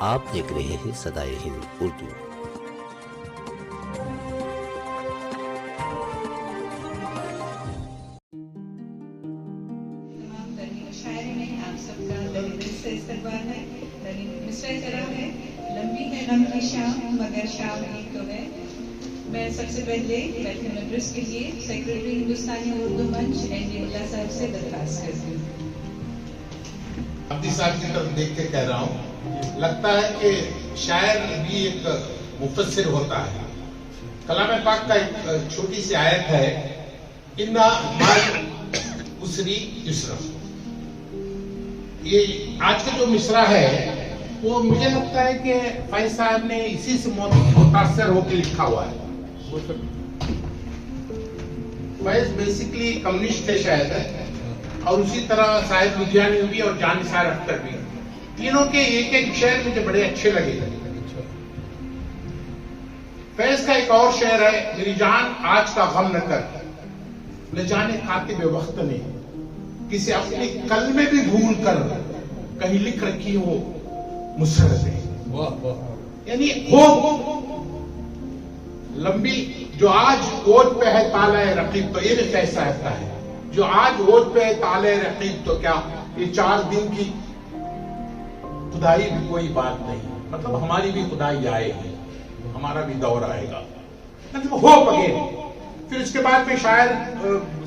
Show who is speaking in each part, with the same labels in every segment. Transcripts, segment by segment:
Speaker 1: आप देख रहे हैं सदाए हिंद उर्दू।
Speaker 2: शायरी में आप सबका दिल से इस्तकबाल है। मिसरा तरह है, लंबी है गम की शाम मगर शाम एक तो है। मैं सबसे पहले वेलकम एड्रेस के लिए सेक्रेटरी हिंदुस्तानी उर्दू मंच एनडी मुल्ला साहब से दरखास्त करती हूँ।
Speaker 3: अब्दी साहब की तरफ देख के कह रहा हूँ, लगता है कि शायर भी एक मुफस्सिर होता है। कलाम पाक का एक छोटी सी आयत है, इन्ना माल उसरी युसरा। ये आज का जो मिसरा है वो मुझे लगता है कि फैज साहब ने इसी से मुतासर होकर लिखा हुआ है। फैज बेसिकली कम्युनिस्ट थे शायद, और उसी तरह साहिब लुधियानी भी और जानिसार अख्तर भी। तीनों के एक एक शेर मुझे बड़े अच्छे लगे। फैज का एक और शेर है, मेरी जान आज का गम न कर, न जाने कातिब वक्त ने किसी अपने कलमे भी भूल कर कहीं लिख रखी हो मुसरतें। यानी हो लंबी जो आज ओट पे है ताला रकीब, तो ये भी कैसा रहता है जो आज ओट पे है ताला रकीब, तो क्या ये 4 दिन की खुदाई भी कोई बात नहीं। मतलब हमारी भी खुदाई आएगी, हमारा भी दौर आएगा, मतलब हो पगे। फिर उसके बाद में शायर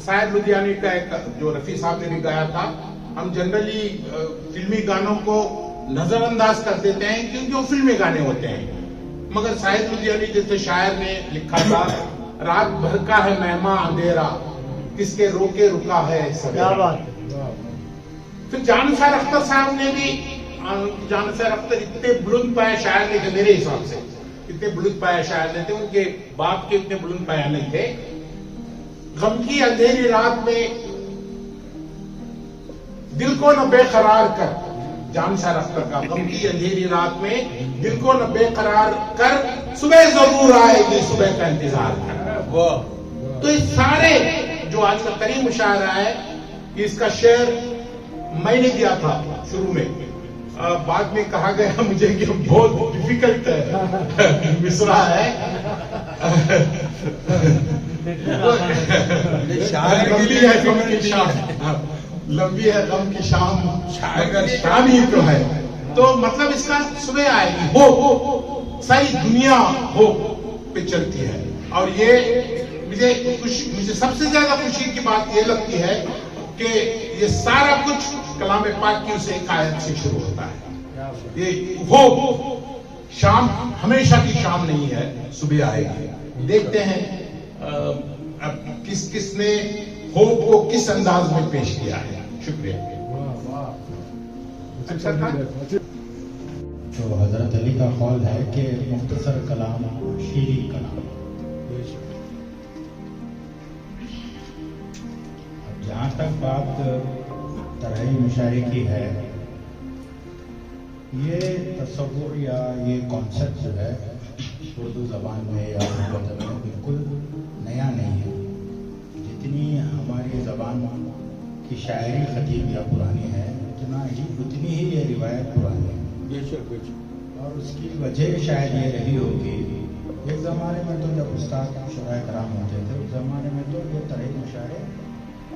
Speaker 3: साहिब लुधियानी का एक जो रफी साहब ने भी गाया था, हम जनरली फिल्मी गानों को नजरअंदाज कर देते हैं क्योंकि वो फिल्मी गाने होते हैं, मगर साहिब लुधियानी जैसे शायर ने लिखा था, रात भर का है मेहमा अंधेरा, किसके रोके रुका है सवेरा। फिर जानिसार अख्तर साहब ने भी, जानिसार अख्तर इतने बुलंद पाया शायर नहीं थे मेरे हिसाब से, इतने बुलंद पाया शायर नहीं थे, उनके बाप के इतने बुलंद पाया नहीं थे। गम की अंधेरी रात में दिल को न बेकरार कर, जानिसार अख्तर का, गम की अंधेरी रात में दिल को न बेकरार कर, सुबह जरूर आएगी सुबह का इंतजार कर। तो ये सारे जो आज का करीम मुशायरा है, इसका शेर मैंने दिया था शुरू में, बाद में कहा गया मुझे कि बहुत डिफिकल्ट मिसरा है। लंबी है गम की शाम अगर शाम ही तो है, तो मतलब इसका सुबह आएगी, हो सारी दुनिया हो पे चलती है। और ये मुझे सबसे ज्यादा खुशी की बात ये लगती है कि ये सारा कुछ कलाम पाक की उस एक आयत से शुरू होता है। ये हो शाम हमेशा की शाम नहीं है, सुबह आएगी। देखते हैं अब किसने होप को किस अंदाज में पेश किया है। शुक्रिया। अच्छा था।
Speaker 4: तो हजरत अली का कौल है कि मुख्तसर कलाम शीरी कलाम। जहाँ तक बात तरह मुशायरे की है, ये तसव्वुर या ये कॉन्सेप्ट जो है उर्दू ज़बान में या उर्दू में बिल्कुल नया नहीं है। जितनी हमारी ज़बान की शायरी ख़दीम या पुरानी है, उतनी ही ये रिवायत पुरानी है। और उसकी वजह शायद ये रही होगी, एक ज़माने में तो जब उस्ताद शुराए कराम होते थे, उस ज़माने में तो ये तरह मुशायरे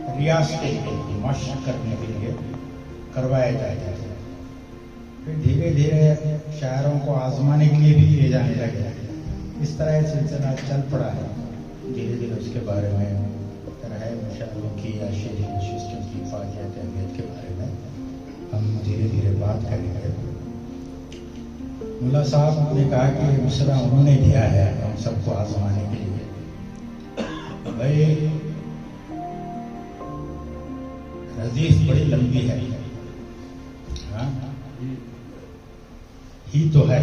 Speaker 4: रियाज के लिए, मश्क करने के लिए करवाए जाते थे। फिर धीरे धीरे शायरों को आजमाने के लिए भी किए जाने लगे। इस तरह सिलसिला चल पड़ा है। धीरे धीरे उसके बारे में तरह मुशायरों की या शेरी नशिस्तों की फाजियत अहमियत के बारे में हम धीरे धीरे बात करेंगे। मुल्ला साहब ने कहा कि मिसरा उन्होंने दिया है हम सबको आजमाने के लिए। भाई रजीफ बड़ी लंबी है, हाँ ही तो है।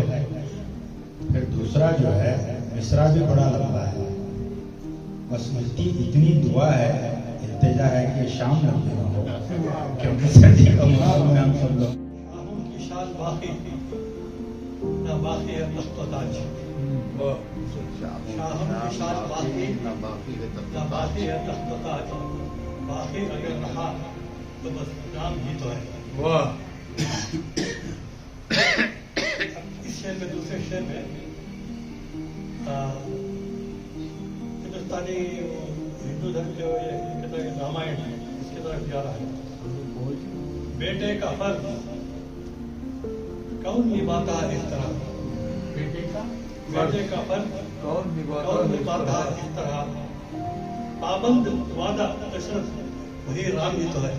Speaker 4: फिर दूसरा जो है मिसरा भी बड़ा लंबा है। बस उसकी इतनी दुआ है, इल्तिजा है कि शाम लंबी ना हो, क्योंकि सर्दी का मौसम में हम सब लोग
Speaker 3: तो बस नाम ही तो है।
Speaker 5: विषय में हिंदुस्तानी हिंदू धर्म जो ये कहते हैं रामायण है, इसके तरफ जा रहा है। बेटे का फर्ज कौन निभाता है इस तरह, बेटे का फर्ज कौन निभाता है इस तरह, पाबंद वादा दशरथ वही राम ही तो है।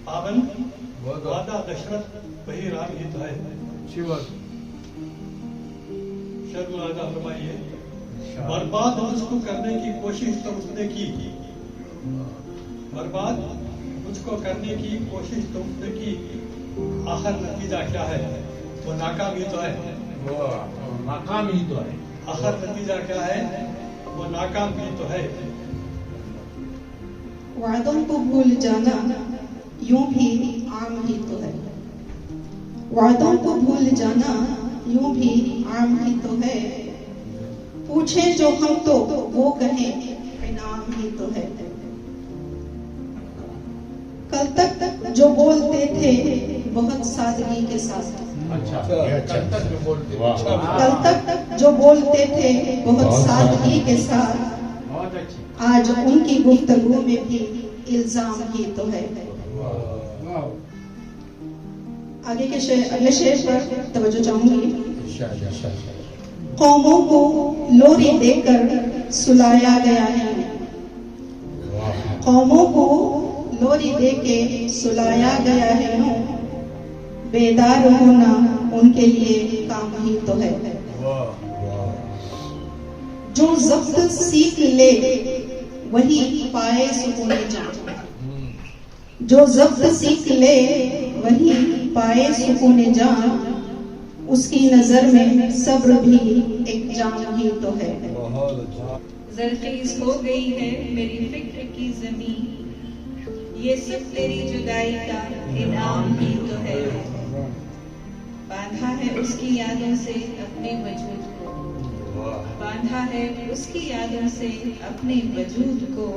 Speaker 5: पाबंद वादा दशरथ वही राम ही तो है। शर्मनादा फरमाइए, बर्बाद मुझको करने की कोशिश तो उसने की, बर्बाद मुझको करने की कोशिश तो उसने की, आखिर नतीजा क्या है, वो नाकाम ही तो है।
Speaker 3: नाकाम ही तो है।
Speaker 5: आखिर नतीजा क्या है, वो नाकाम ही तो है।
Speaker 2: वादों को भूल जाना यूं भी आम ही तो है, वादों को भूल जाना यूं भी आम ही तो है, पूछे जो हम तो वो कहें इनाम ही तो है। कल तक जो बोलते थे बहुत सादगी के साथ, कल तक जो बोलते थे बहुत सादगी के साथ, आज उनकी गुफ्तगू में भी इल्जाम ही तो है। आगे के अगले शेर पर तवज्जो चाहूंगी। कौमों को लोरी देकर सुलाया गया है, कौमों को लोरी देके सुलाया गया है, बेदार होना उनके लिए काम ही तो है। जो ज़ब्त सीख ले वही पाए सुकून जान, जो ज़ब्त सीख ले वही पाए सुकून जान, उसकी नजर में सब्र भी एक जाम ही तो है।
Speaker 6: ज़रख़ीज़ हो गई है मेरी फिक्र की ज़मीन, ये सब तेरी जुदाई का इनाम ही तो है। बांधा है उसकी यादों से अपने वजूद को, बांधा है उसकी यादों से अपने वजूद को,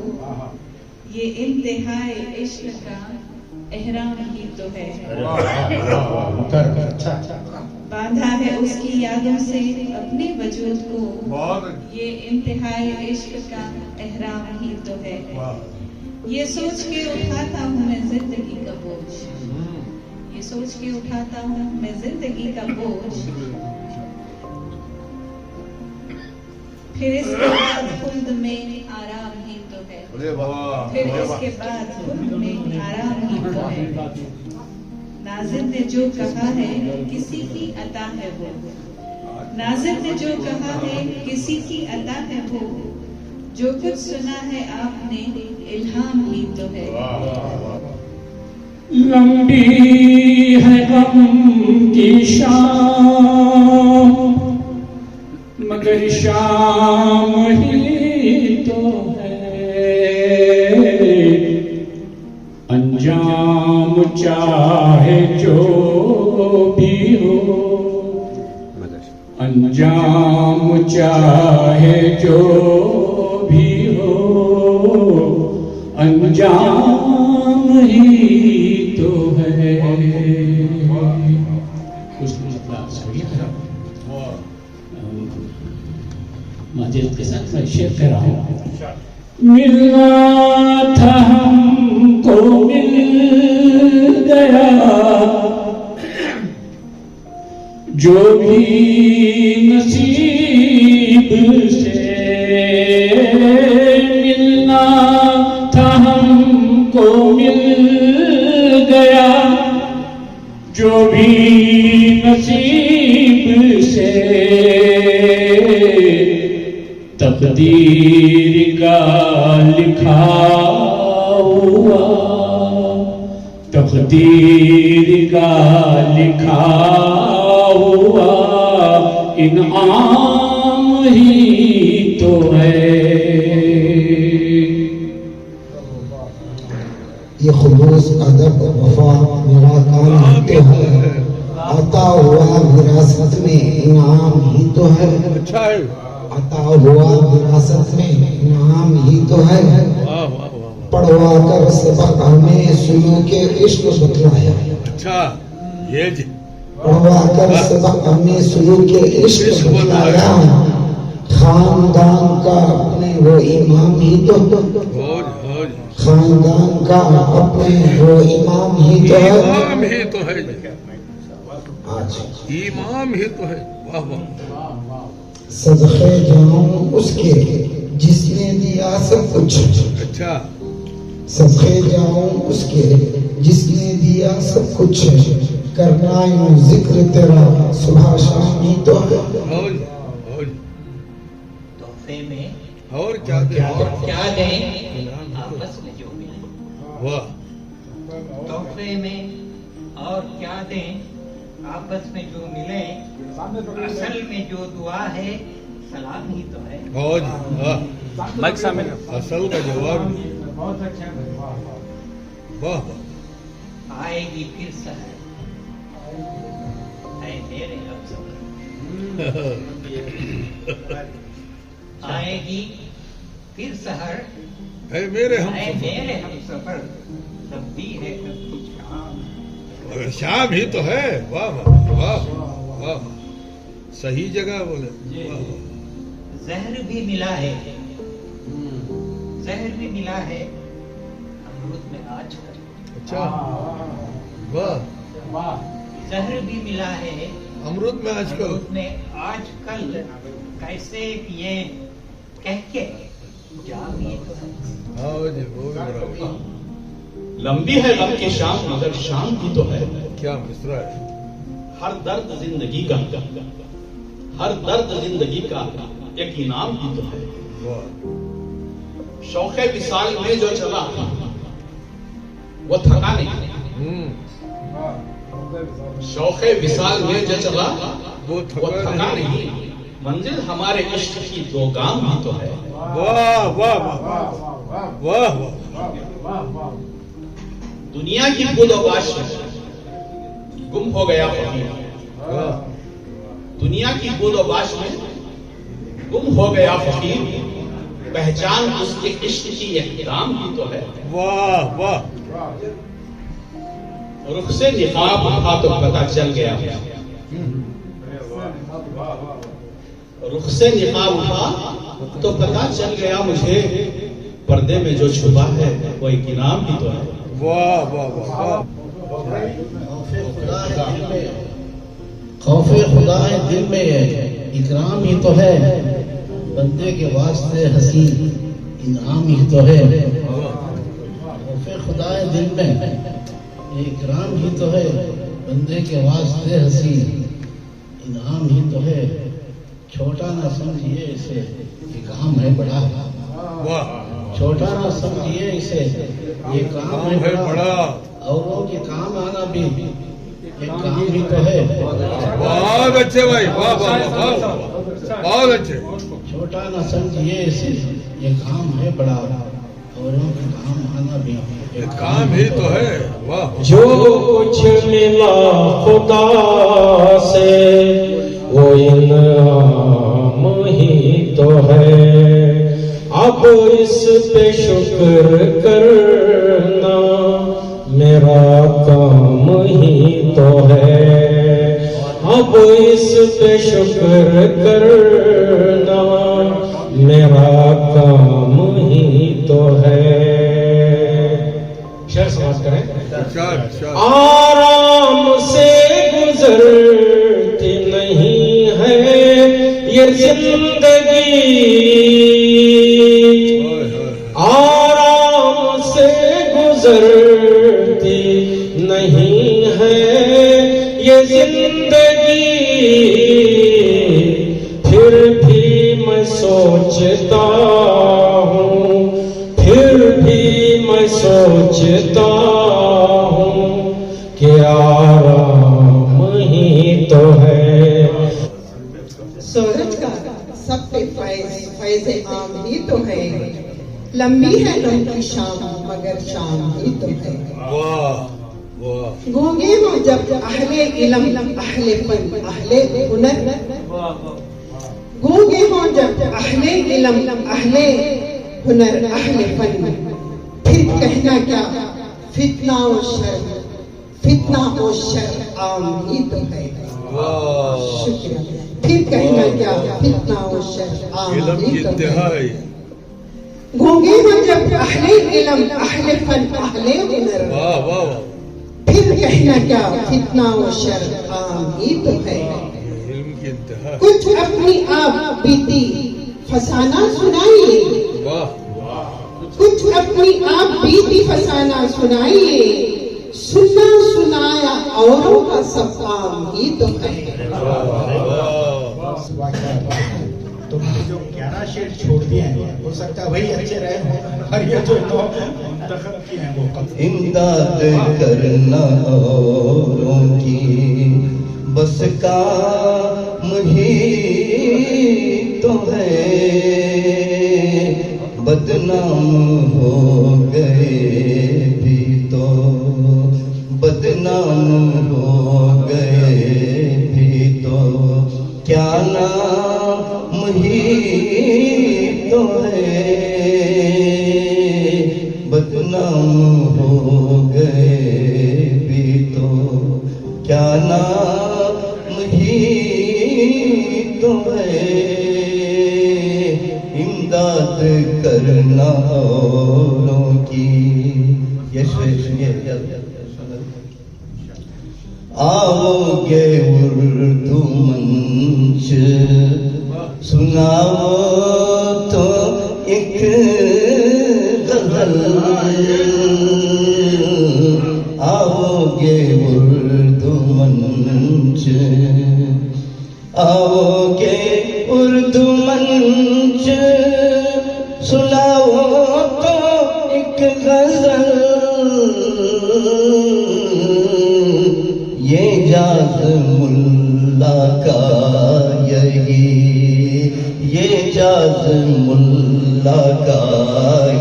Speaker 6: ये इंतहाए इश्क का एहराम ही तो है। बांधा है उसकी यादों से अपने वजूद को, ये इंतहाए इश्क का एहराम ही तो है। ये सोच के उठाता हूँ मैं जिंदगी का बोझ, ये सोच के उठाता हूँ मैं जिंदगी का बोझ, फिर इसके बाद खुल्द में आराम ही तो है, फिर इसके बाद खुल्द में आराम ही तो है। नाज़िर ने जो कहा है किसी की अता है वो, नाज़िर ने जो कहा है किसी की अता है वो, जो कुछ सुना है आपने इल्हाम ही तो है।
Speaker 7: लंबी है गम की शाम मगर शाम ही तो है, अंजाम चाहे जो भी हो, अंजाम चाहे जो भी हो, अंजाम ही तो है। माजिद के साथ मैं शेर कर रहा हूँ। मिलना था हमको मिल गया, जो भी नसीब से मिलना था हमको मिल गया, जो भी नसीब से, तकदीर का लिखा हुआ, तकदीर का लिखा हुआ इनाम ही तो है।
Speaker 8: ये खुलूस अदब वफा मेरा काम ही तो है, अता हुआ विरासत में इनाम ही तो है, अता हुआ विरासत में इनाम ही तो है। पढ़वा कर सबक हमें सुनो के इश्क बतलाया।
Speaker 9: अच्छा ये जी
Speaker 8: पढ़वा कर सबक हमें सुलूक के इश्क बताया, खानदान का अपने वो इमाम ही तो, खानदान का अपने वो इमाम ही तो है,
Speaker 9: इमाम ही तो है,
Speaker 8: अच्छा
Speaker 9: इमाम ही तो है। वाह वाह,
Speaker 8: सदके जाऊं उसके जिसने दिया सब कुछ,
Speaker 9: अच्छा
Speaker 8: सदके जाऊं उसके जिसने दिया सब कुछ, करना यूं जिक्र तेरा सुबह शाम ही तो है।
Speaker 9: और
Speaker 10: तोहफे में
Speaker 9: और क्या दे,
Speaker 10: और क्या दें आपस में जो मिले,
Speaker 9: वाह,
Speaker 10: तोहफे में और क्या दें आपस में जो मिले, असल में जो दुआ है सलाम ही तो है।
Speaker 9: और वाह, असल का जवाब
Speaker 5: बहुत अच्छा है।
Speaker 9: वाह वाह,
Speaker 10: आएगी फिर सहर ऐ मेरे हमसफर, आएगी फिर सहर
Speaker 9: है मेरे
Speaker 10: ऐ
Speaker 9: हम
Speaker 10: मेरे हमसफर, तब भी है कभी शाम।
Speaker 9: मगर शाम ही तो है। वाह वाह वाह वाह, सही जगह बोले। वाह वाह,
Speaker 10: जहर भी मिला है, जहर भी मिला है अमरूद में आजकल,
Speaker 9: अच्छा वाह,
Speaker 10: जहर भी मिला है
Speaker 9: अमरूद में आजकल,
Speaker 10: अमरूद में आजकल, कैसे ये कह के जाम ही तो है।
Speaker 9: हाँ जी, वो भी बराबर।
Speaker 11: लंबी है गम की शाम मगर शाम ही तो है।
Speaker 9: क्या मिसरा है।
Speaker 11: हर दर्द जिंदगी का, हर दर्द जिंदगी का एक इनाम ही तो है।
Speaker 9: वाह,
Speaker 11: शौक़े विसाल में जो चला वो थका नहीं, शौक़े विसाल में जो चला
Speaker 9: वो
Speaker 11: वो थका नहीं, मंजिल हमारे इश्क की दो गाम ही तो है।
Speaker 9: वाह वाह वाह वाह वाह,
Speaker 11: दुनिया की बुदोबाश में गुम हो गया फकीर, दुनिया की बुदोबाश में गुम हो गया फकीर, पहचान उसके इश्क की इकराम ही तो है।
Speaker 9: वाह वाह,
Speaker 11: रुख से निकाब उठा तो पता चल गया, रुख से निकाब उठा तो पता चल गया मुझे, पर्दे में जो छुपा है वो एक इनाम ही तो है।
Speaker 9: वाह वाह वाह,
Speaker 12: खौफे खुदा है दिल में इकराम ही तो है, बंदे के वास्ते हसी इनाम ही तो है। खौफे खुदा है दिल में इकराम ही तो है, बंदे के वास्ते हसी इनाम ही तो है। छोटा ना समझिए इसे ये काम है बड़ा,
Speaker 9: वाह,
Speaker 12: छोटा ना समझिए इसे ये काम है बड़ा, औरों के काम आना भी एक काम ही तो है।
Speaker 9: बहुत अच्छे भाई, वाह वाह वाह, बहुत अच्छे।
Speaker 12: छोटा ना समझिए इसे ये काम है बड़ा, औरों के काम आना भी
Speaker 9: ये काम ही तो है। वाह,
Speaker 7: जो कुछ मिला खुदा से वो इनाम ही तो है, अब इस पे शुक्र करना मेरा काम ही तो है, अब इस पे शुक्र करना मेरा काम ही तो है। शेर समाज करें। आराम से गुजरती नहीं है ये जिंदगी, आराम से गुजरती नहीं है ये जिंदगी, फिर भी मैं सोचता हूँ, फिर भी मैं सोचता हूँ कि आराम ही तो है।
Speaker 13: सूरज का सब पे फैज़ आम ही तो है, लंबी है गम की शाम मगर शाम ही तो है।
Speaker 9: वाह वाह,
Speaker 13: गूंगे हो जब अहले इल्म अहले फन अहले हुनर, गूंगे हो जब अहले इल्म अहले हुनर अहले फन, फिर कहना क्या फितना और शर्म, फितना और शर आम ही तो है। शुक्रिया। फिर कहना क्या, फितना और शर आम ही तो है। गूंगे हम जब अहले इल्म, अहले फन, अहले हुनर, फिर कहना क्या, फितना और शर आम ही तो है। कुछ अपनी आप बीती फसाना सुनाइए, कुछ अपनी आप बीती फसाना सुनाइए, सुनना सुनाया औरों का सब काम ही तो है।
Speaker 4: तुमने जो 11 शेर छोड़ दिए हैं, हो सकता है वही अच्छे रहे हो, और ये जो मुंतखब किए हैं वो कम।
Speaker 14: इमदाद करना औरों की बस का मुही तो है, बदनाम हो गए भी तो, बदनाम हो गए भी तो क्या नाम ही तो है, बदनाम हो गए भी तो क्या नाम ही तो है। इमदाद करना औरों की, आओगे उर्दू मंच सुनाओ तो एक गजल, आओगे उर्दू मंच, आओगे उर्दू मंच सुनाओ तो एक गजल, ये जाज मुल्ला का यही, ये जाज मुल्ला का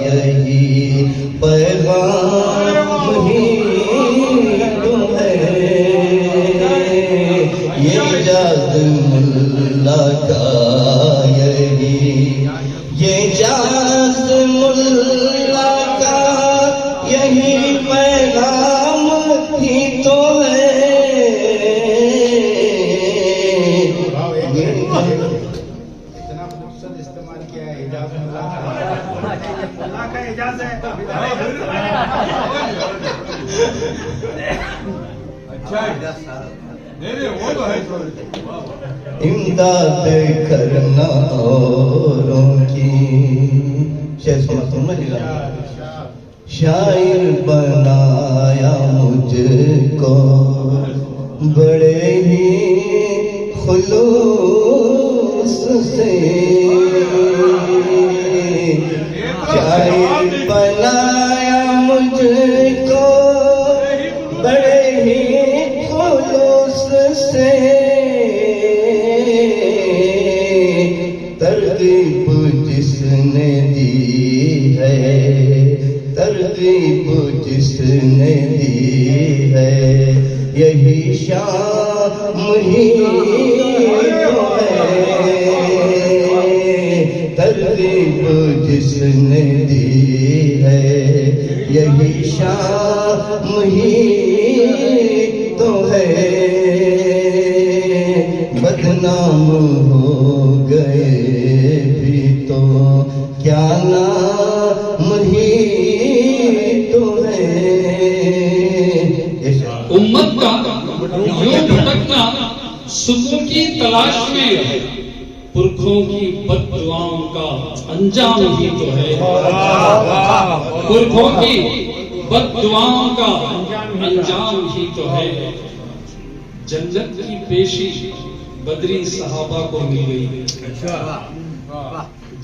Speaker 14: यही पैगाम ही तो है, ये जाज मुल्ला का यही, ये जाज मुल्ला का यही पैगाम ही तो है।
Speaker 4: इतना खूबसूरत इस्तेमाल किया है इजाज का इजाज है।
Speaker 9: वो तो है।
Speaker 14: इमदाद करना औरों की, शायर बनाया मुझको बड़े ही खुलूस से, शायर बनाया मुझको बड़े ही खुलूस से, तरगीब जिसने दी है, तरगीब जिसने दी है, यही शाम ही तो है, तरगीब जिसने दी है, यही शाम ही तो है। बदनाम हो गए भी तो क्या नाम ही तो है।
Speaker 7: उम्मत का यूं भटकना सुकून की तलाश में पुरखों की बद्दुआओं का अंजाम ही तो है। पुरखों की बद्दुआओं का अंजाम ही तो है। जन्नत की पेशी बदरी सहाबा को मिल गई।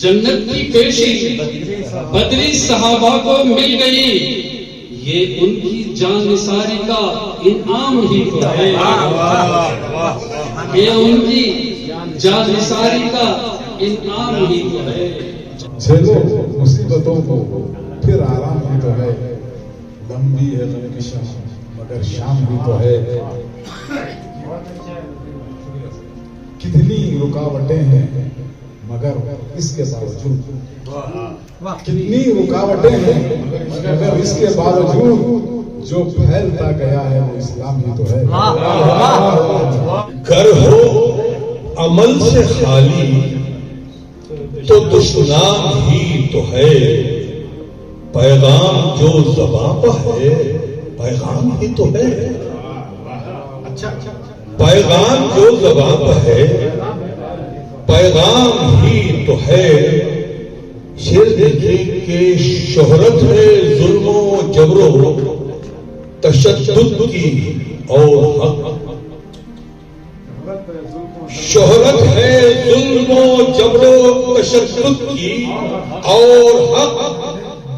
Speaker 7: जन्नत की पेशी बदरी सहाबा को मिल गई, ये उनकी जानिसारी का इनाम ही तो है। ये उनकी जानिसारी का इनाम ही तो है।
Speaker 15: झेलो मुसीबतों को फिर आराम ही तो है। लंबी है गम की शाम मगर शाम भी तो है। कितनी रुकावटें हैं मगर इसके बावजूद, कितनी रुकावटें हैं मगर इसके बावजूद जो फैलता गया है वो इस्लाम ही तो है।
Speaker 9: घर हो अमल से खाली तो दुश्मन ही तो है, पैगाम जो ज़बां पर है पैगाम ही तो है। पैगाम जो ज़बां पर है पैगाम ही तो है। शेर लिखे के शोहरत है जुल्मो जबरो तशद्दुद की और हक, शोहरत है जुल्मो जबरो तशद्दुद की और हक,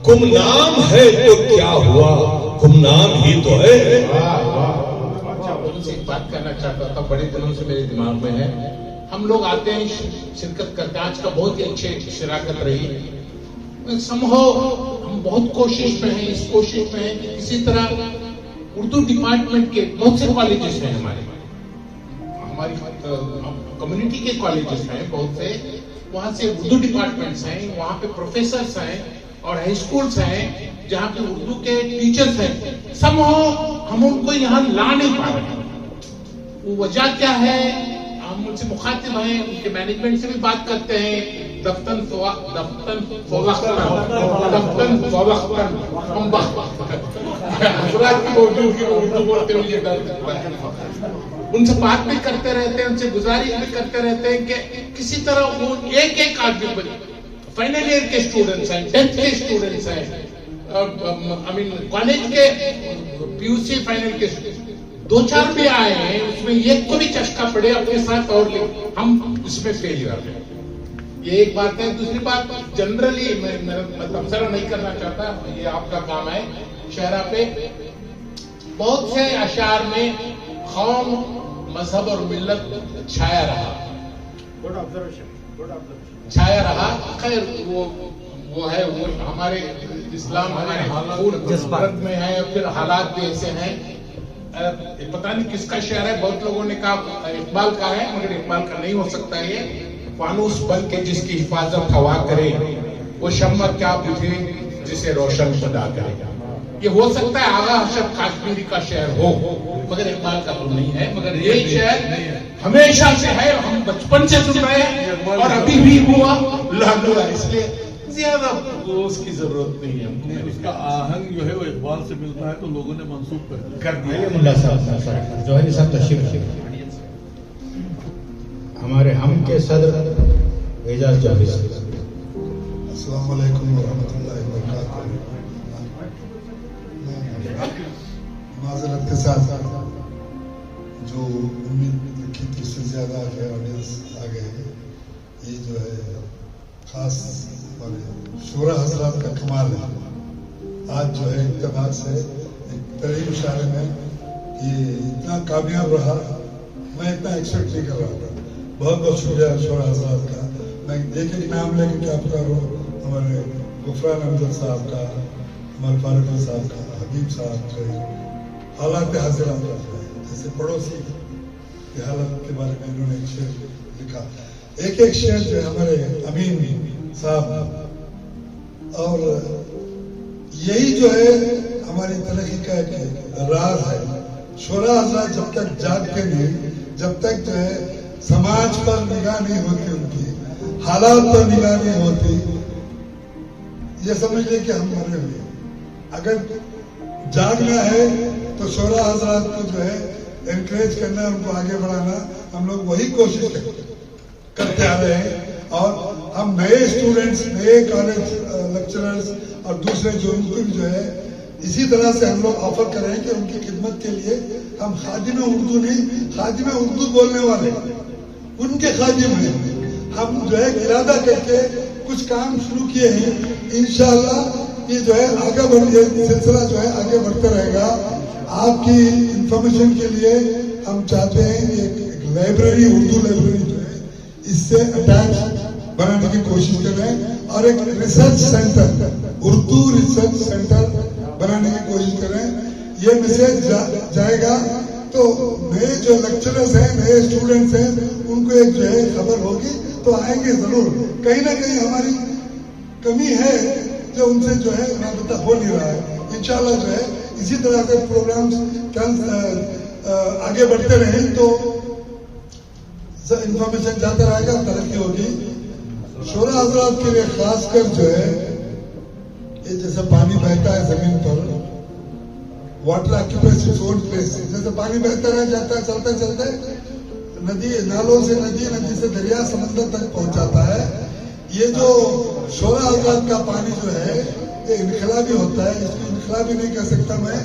Speaker 9: गुमनाम है तो क्या हुआ, गुमनाम ही तो है।
Speaker 3: तुमसे एक बात करना चाहता था, बड़े दिनों से मेरे दिमाग में है। हम लोग आते हैं, शिरकत करते हैं, आज का बहुत ही अच्छी शिराकत रही। संभव हम बहुत कोशिश में हैं, इस कोशिश में हैं कि किसी तरह उर्दू डिपार्टमेंट के बहुत से कॉलेजेस हैं, हमारी कम्युनिटी के कॉलेजेस हैं बहुत से, वहां से उर्दू डिपार्टमेंट्स हैं, वहां पे प्रोफेसर्स हैं और हाई स्कूल्स हैं जहां पे उर्दू के टीचर्स हैं। संभव हम उनको यहाँ ला नहीं पा रहे। वो वजह क्या है? हम उनसे मुखातिब हैं, उनके मैनेजमेंट से भी बात करते हैं। दफ्तन उनसे बात भी करते रहते हैं, उनसे गुजारिश भी करते रहते हैं कि किसी तरह वो एक आदमी, फाइनल ईयर के स्टूडेंट्स हैं, 10th के स्टूडेंट्स हैं, कॉलेज के पीयूसी फाइनल के 2-4 भी आए हैं, उसमें एक को भी चस्का पड़े अपने साथ और हम इसमें फेल कर रहे हैं। ये एक बात है। दूसरी बात, जनरली मैं तबसरा नहीं करना चाहता, ये आपका काम है। शहरा पे बहुत से अशार में कौम, मजहब और मिल्लत छाया रहा। खैर वो है, वो हमारे इस्लाम हमारे जज्बात में है, फिर हालात भी ऐसे हैं। पता नहीं किसका शेर है, बहुत लोगों ने कहा इकबाल का है, मगर इकबाल का नहीं हो सकता। ये फानूस बन के जिसकी हिफाजत हवा करे, वो शम्मा क्या बुझे जिसे रोशन खुदा करे। ये हो सकता है आगा अशरफ काश्मीरी का शेर हो, मगर इकबाल का तो नहीं है। मगर ये शेर हमेशा से है, हम बचपन से सुन रहे हैं और अभी भी हुआ लहलुआ, इसलिए ज्यादा उसकी जरूरत नहीं है हमको।
Speaker 9: उसका आहंग जो है वो इकबाल से मिलता है, तो लोगों ने मंसूब कर
Speaker 4: दिया। मुल्ला साहब जौहरी साहब तशरीफ हमारे हम के सदर एजाज जौहरी साहब।
Speaker 16: अस्सलाम वालेकुम रहमतुल्लाहि व बरकातहू। माज़रत के साथ जो उम्मीद की थी उससे ज्यादा ऑडियंस आ गए हैं। ये जो है खास शोरा हजरात का कमाल है। आज जो है इत्तेफाक से एक तरीब इशारे में ये इतना कामयाब रहा, मैं इतना एक्सपेक्ट नहीं कर रहा था। बहुत बहुत शुक्रिया शोरा हजरात का। मैं एक नाम लेके क्या बता रहा हूँ, हमारे गुफरान अहमद साहब का, हमारे फारूक साहब का, हबीब साहब जो हालात हाजिर जैसे पड़ोसी की हालत के बारे में इन्होंने एक शेर लिखा। एक शेर जो है हमारे अमीन साहब, और यही जो है हमारी तरक्की का एक राज है। शोरा हजरात जब तक जागते नहीं, जब तक जो है समाज पर निगाह नहीं होती, उनकी हालात पर निगाह नहीं होती, ये समझ ले कि हम मरे हुए। अगर जागना है तो शोरा हजरात को जो है एनकरेज करना, उनको आगे बढ़ाना, हम लोग वही कोशिश करते आ रहे हैं। और हम नए स्टूडेंट्स, नए कॉलेज लेक्चरर्स और दूसरे जो उनको भी जो है इसी तरह से हम लोग ऑफर कर रहे हैं कि उनकी खिदमत के लिए हम खादिम उर्दू नहीं, खादिम उर्दू बोलने वाले उनके खादिम हैं। हम जो है इरादा करके कुछ काम शुरू किए हैं। इंशाअल्लाह ये जो है आगे बढ़, सिलसिला जो है आगे बढ़ता रहेगा। आपकी इंफॉर्मेशन के लिए हम चाहते हैं एक लाइब्रेरी, उर्दू लाइब्रेरी जो है इससे अटैच बनाने की कोशिश कर रहे हैं, और एक research centre, Urdu research centre बनाने की कोशिश कर रहे हैं। ये मैसेज जाएगा तो नए जो लेक्चरर्स हैं, नए स्टूडेंट्स हैं, उनको एक जो है खबर होगी तो आएंगे जरूर। कहीं ना कहीं हमारी कमी है जो उनसे जो है राबता हो नहीं रहा है। इंशाल्लाह जो है इसी तरह से प्रोग्राम्स आगे बढ़ते रहें तो इंफॉर्मेशन जाता रहेगा, तरक्की होगी। शोरा हजरात के लिए खासकर जो है ये जैसे पानी बहता है जमीन पर, वाटर ऑक्यूपेंस इट्स ओन प्लेस, जैसे पानी बहता रह जाता है चलते चलते नदी, नालों से नदी, नदी से दरिया, समंदर तक पहुंच जाता है। ये जो शोरा हजरात का पानी जो है ये इनकलाबी होता है, इसको इनकलाबी नहीं कह सकता मैं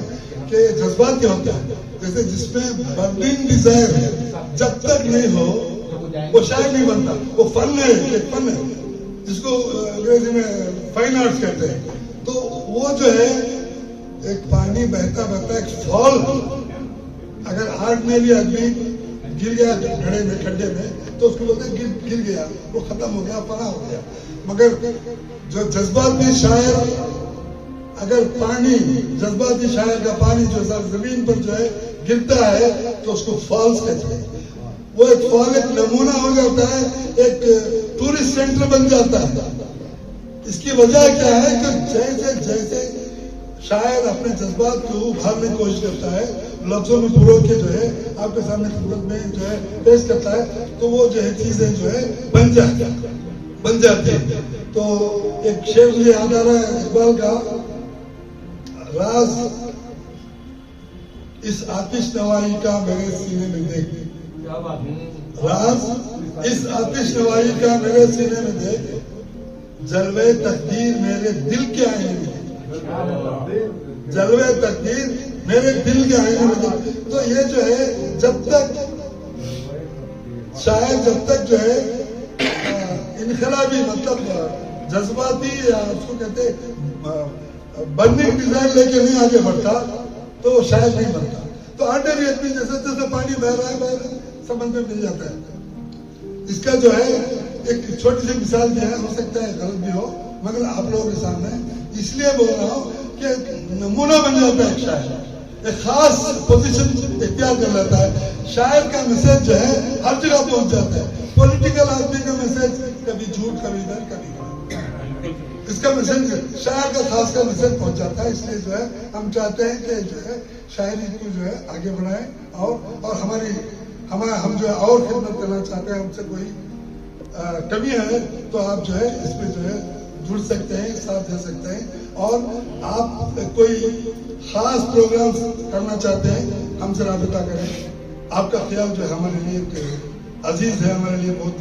Speaker 16: कि जज्बाती होता है। जैसे जिसमें बर्निंग डिजायर जब तक नहीं हो वो शायद नहीं बनता, वो फन है, एक फन है जिसको अंग्रेजी में फाइन आर्ट्स कहते हैं। तो वो जो है एक पानी बहता बहता एक फॉल, अगर ऑर्डिनरी आदमी गिर गया घड़े में, खड्डे में, तो उसको बोलते हैं गिर गया, वो खत्म हो गया, फना हो गया। मगर जो जज्बाती शायर, अगर पानी, जज्बाती शायर का पानी जो जमीन पर जो है गिरता है तो उसको फॉल्स कहते हैं। वो एक फॉल एक नमूना हो जाता है, एक टूरिस्ट सेंटर बन जाता है। इसकी वजह क्या है कि जैसे जैसे शायर अपने जज्बात को उभारने की कोशिश करता है, लफ्जों में पुरो के जो है आपके सामने खिदमत में जो है पेश करता है, तो वो जो है चीजें जो है बन जाती है। तो एक शेर मुझे याद आ रहा है इकबाल का, राज इस आतिश नवाई का मेरे सीने में देख, राज इस आतिश नवाई का मेरे सीने में देख, जलवे तकदीर मेरे दिल के आईने में, जलवे तकदीर मेरे दिल के आईने में देख। तो ये जो है जब तक शायद जब तक जो है इनकलाबी मतलब जज्बाती या उसको कहते बर्निंग डिजाइन लेके नहीं आगे बढ़ता तो शायद नहीं बनता। तो ऑर्डिनरी आदमी जैसे जैसे पानी बह रहा है समझ में मिल जाता है। इसका जो है एक छोटी सी मिसाल दिया है, हो सकता है गलत भी हो, मगर आप लोगों के सामने इसलिए बोल रहा हूँ कि नमूना बन जाता है शायर, एक खास पोजीशन इख्तियार कर लेता है। शायर का मैसेज जो है हर जगह पहुंच जाता है। पॉलिटिकल आदमी का मैसेज कभी झूठ, कभी इधर, कभी इसका मैसेज शायर का खास का मैसेज पहुंच जाता है। इसलिए जो है हम चाहते हैं कि जो है शायरी को जो है आगे बढ़ाएं और हम जो है और खिदमत करना चाहते हैं। हमसे कोई कमी है तो आप जो है इसमें जो है जुड़ सकते हैं, साथ दे सकते हैं। और आप कोई खास प्रोग्राम करना चाहते हैं हमसे राबिता करें। आपका ख्याल जो है हमारे लिए एक अजीज है, हमारे लिए बहुत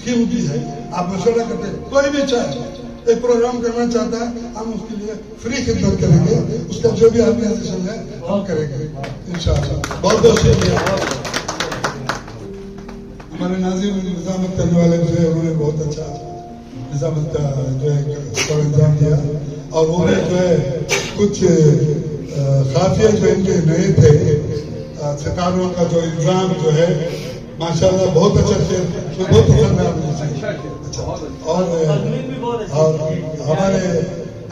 Speaker 16: कीमती है। आप मशवरा करते हैं, कोई भी चाहे एक प्रोग्राम करना चाहता है हम उसके लिए फ्री खिदमत करेंगे, उसका जो भी ऑर्गेनाइजेशन है हम करेंगे इंशाअल्लाह। बहुत बहुत शुक्रिया। हमारे नाज़िम निजामत करने वाले जो है उन्होंने बहुत अच्छा निजामत जो है इंतजाम दिया, और वो भी जो है कुछ खाफिया जो इनके नए थे, सितारों का जो इंतजाम जो है माशाल्लाह बहुत अच्छा किया, बहुत पसंद है मुझे। और हमारे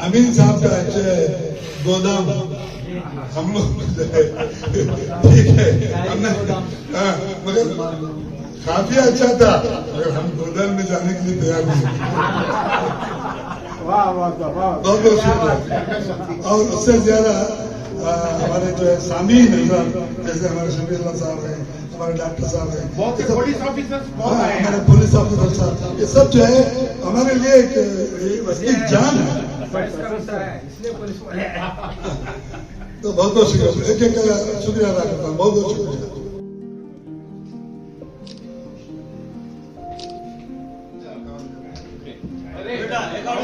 Speaker 16: अमीन साहब का जो है गोदाम हम लोग ठीक है, हमने मगर काफी अच्छा था, मगर हम गोदाम में जाने के लिए तैयार नहीं। बहुत बहुत शुक्रिया। और उससे ज्यादा हमारे जो है सामीन जैसे हमारे शबीर साहब हैं, हमारे डॉक्टर साहब हैं,
Speaker 3: पुलिस ऑफिसर,
Speaker 16: हमारे पुलिस ऑफिसर साहब, ये सब जो है हमारे लिए एक जान है। तो बहुत बहुत शुक्रिया, एक एक शुक्रिया अदा करता हूँ, बहुत बहुत शुक्रिया।
Speaker 5: बेटा एक और